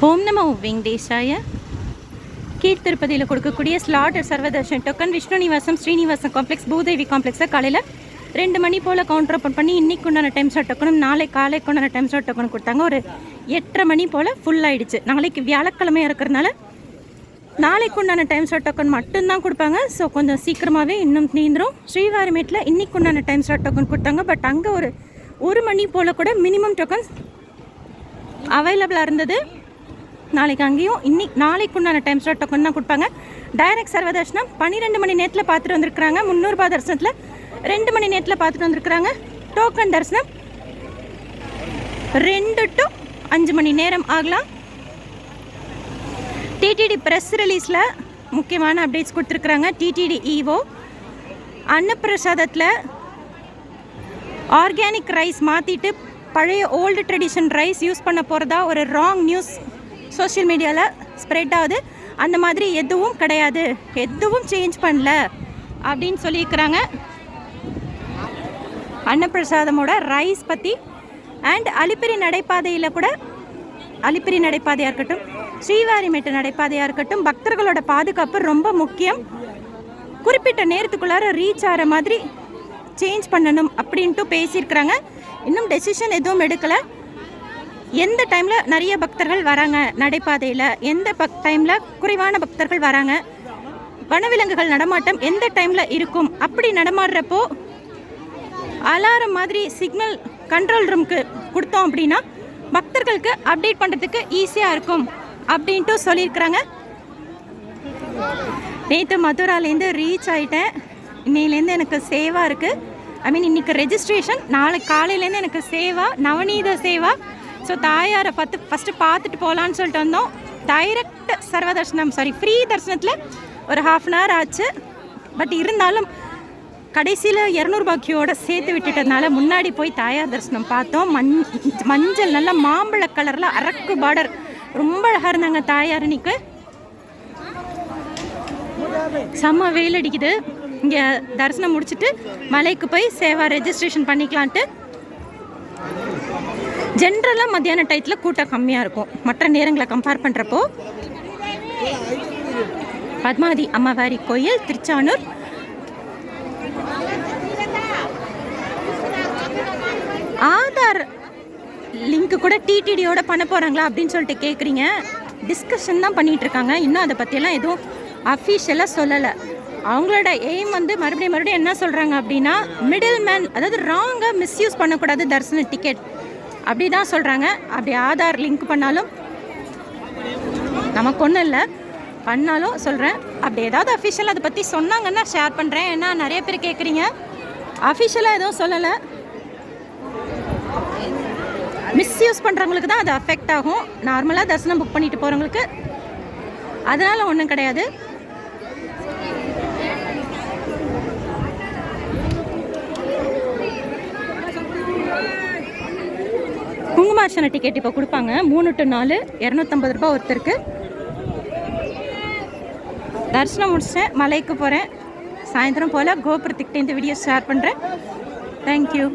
ஓம் நமோ வெங்கடேஷாய. கீழ்த்திருப்பதியில் கொடுக்கக்கூடிய slotted Sarvadarshan token Vishnu Nivasam Srinivasam complex Bhudevi காம்ப்ளெக்ஸில் காலையில் 2 மணி போல் கவுண்டர் ஓப்பன் பண்ணி இன்றைக்கு உண்டான டைம் ஸ்லாட் டோக்கனும் நாளை காலைக்கு உண்டான டைம் ஸ்லாட் டோக்கன் கொடுத்தாங்க. ஒரு 8:30 மணி போல் ஃபுல் ஆகிடுச்சு. நாளைக்கு வியாழக்கிழமையாக இருக்கிறதுனால நாளைக்கு உண்டான டைம் ஸ்லாட் டோக்கன் மட்டும்தான் கொடுப்பாங்க. ஸோ கொஞ்சம் சீக்கிரமாகவே இன்னும் நீந்துடும். ஸ்ரீவாரிமேட்டில் இன்றைக்கு உண்டான டைம் ஸ்லாட் டோக்கன் கொடுத்தாங்க. பட் அங்கே ஒரு மணி போல் கூட மினிமம் டோக்கன்ஸ் அவைலபிளாக இருந்தது. நாளைக்கு அங்கேயும் நாளைக்கு உண்டான டைம் ஸ்லாட் டோக்கன் தான் கொடுப்பாங்க. டைரக்ட் சர்வதர்ஷனம் 12 மணி நேரத்தில் பார்த்துட்டு வந்திருக்கிறாங்க. 300 ரூபாய் தரிசனத்தில் 2 மணி நேரத்தில் பார்த்துட்டு வந்திருக்கிறாங்க. டோக்கன் தரிசனம் 2 to 5 மணி நேரம் ஆகலாம். டிடிடி ப்ரெஸ் ரிலீஸில் முக்கியமான அப்டேட்ஸ் கொடுத்துருக்குறாங்க. டிடிடி ஈவோ அன்னப்பிரசாதத்தில் ஆர்கானிக் ரைஸ் மாற்றிட்டு பழைய ஓல்டு ட்ரெடிஷன் ரைஸ் யூஸ் பண்ண போகிறதா ஒரு ராங் நியூஸ் சோஷியல் மீடியாவில் ஸ்ப்ரெட் ஆகுது. அந்த மாதிரி எதுவும் கிடையாது, எதுவும் சேஞ்ச் பண்ணல அப்படின்னு சொல்லியிருக்கிறாங்க. அன்னப்பிரசாதமோட ரைஸ் பற்றி அண்ட் அலிப்பிரி நடைபாதையில் கூட, அலிப்பிரி நடைபாதையாக இருக்கட்டும், ஸ்ரீவாரிமேட்டு நடைபாதையாக இருக்கட்டும், பக்தர்களோட பாதுகாப்பு ரொம்ப முக்கியம். குறிப்பிட்ட நேரத்துக்குள்ளார ரீச் ஆகிற மாதிரி சேஞ்ச் பண்ணணும் அப்படின்ட்டு பேசியிருக்கிறாங்க. இன்னும் டெசிஷன் எதுவும் எடுக்கலை. எந்த டைமில் நிறைய பக்தர்கள் வராங்க நடைபாதையில், எந்த டைமில் குறைவான பக்தர்கள் வராங்க, வனவிலங்குகள் நடமாட்டம் எந்த டைமில் இருக்கும், அப்படி நடமாடுறப்போ அலாரம் மாதிரி சிக்னல் கண்ட்ரோல் ரூமுக்கு கொடுத்தோம் அப்படின்னா பக்தர்களுக்கு அப்டேட் பண்ணுறதுக்கு ஈஸியாக இருக்கும் அப்படின்ட்டு சொல்லியிருக்கிறாங்க. நேற்று மதுராலேருந்து ரீச் ஆகிட்டேன். இன்னையிலேருந்து எனக்கு சேவா இருக்குது. இன்றைக்கி ரெஜிஸ்ட்ரேஷன், நாளைக்கு காலையிலேருந்து எனக்கு சேவா, நவநீத சேவா. ஸோ தாயாரை ஃபஸ்ட்டு பார்த்துட்டு போகலான்னு சொல்லிட்டு வந்தோம். டைரக்ட் சர்வதர்ஷனம் ஃப்ரீ தரிசனத்தில் ஒரு 1/2 hour ஆச்சு. பட் இருந்தாலும் கடைசியில் 200 ரூபாய்க்கியோட சேர்த்து விட்டுட்டதுனால முன்னாடி போய் தாயார் தரிசனம் பார்த்தோம். மஞ்சள் நல்லா மாம்பழ கலரில் அரக்கு பார்டர் ரொம்ப அழகாக இருந்தாங்க தாயார். இன்னைக்கு செம்ம வெயில் அடிக்குது. இங்கே தரிசனம் முடிச்சுட்டு மலைக்கு போய் சேவா ரெஜிஸ்ட்ரேஷன் பண்ணிக்கலான்ட்டு. ஜென்ரலாக மத்தியான டயத்தில் கூட்டம் கம்மியாக இருக்கும் மற்ற நேரங்களை கம்பேர் பண்ணுறப்போ. பத்மாவதி அம்மாவாரி கோயில் திருச்சானூர். ஆதார் லிங்க் கூட டிடிடியோட பண்ண போகிறாங்களா அப்படின்னு சொல்லிட்டு கேட்குறீங்க. டிஸ்கஷன் தான் பண்ணிகிட்டு இருக்காங்க. இன்னும் அதை பற்றியெல்லாம் எதுவும் அஃபிஷியலாக சொல்லலை. அவங்களோட எய்ம் மறுபடியும் என்ன சொல்கிறாங்க அப்படின்னா, மிடில் மேன், அதாவது ராங்காக மிஸ்யூஸ் பண்ணக்கூடாது தரிசன டிக்கெட் அப்படி தான் சொல்கிறாங்க. அப்படி ஆதார் லிங்க் பண்ணாலும் நமக்கு ஒன்றும் இல்லை, பண்ணாலும் சொல்கிறேன். அப்படி ஏதாவது அஃபிஷியலாக அதை பற்றி சொன்னாங்கன்னா ஷேர் பண்ணுறேன். ஏன்னா நிறைய பேர் கேட்குறீங்க. அஃபிஷியலாக எதுவும் சொல்லலை. மிஸ்யூஸ் பண்ணுறவங்களுக்கு தான் அது அஃபெக்ட் ஆகும். நார்மலாக தரிசனம் புக் பண்ணிட்டு போகிறவங்களுக்கு அதனால் ஒன்றும் கிடையாது. குங்குமார்ச்சனை டிக்கெட் இப்போ கொடுப்பாங்க. 3 to 4 250 ரூபாய் ஒருத்தருக்கு. தரிசனம் முடிச்சேன், மலைக்கு போகிறேன். சாயந்தரம் போல் கோபுரத்துக்கிட்ட இந்த வீடியோ ஷேர் பண்ணுறேன். தேங்க்யூ.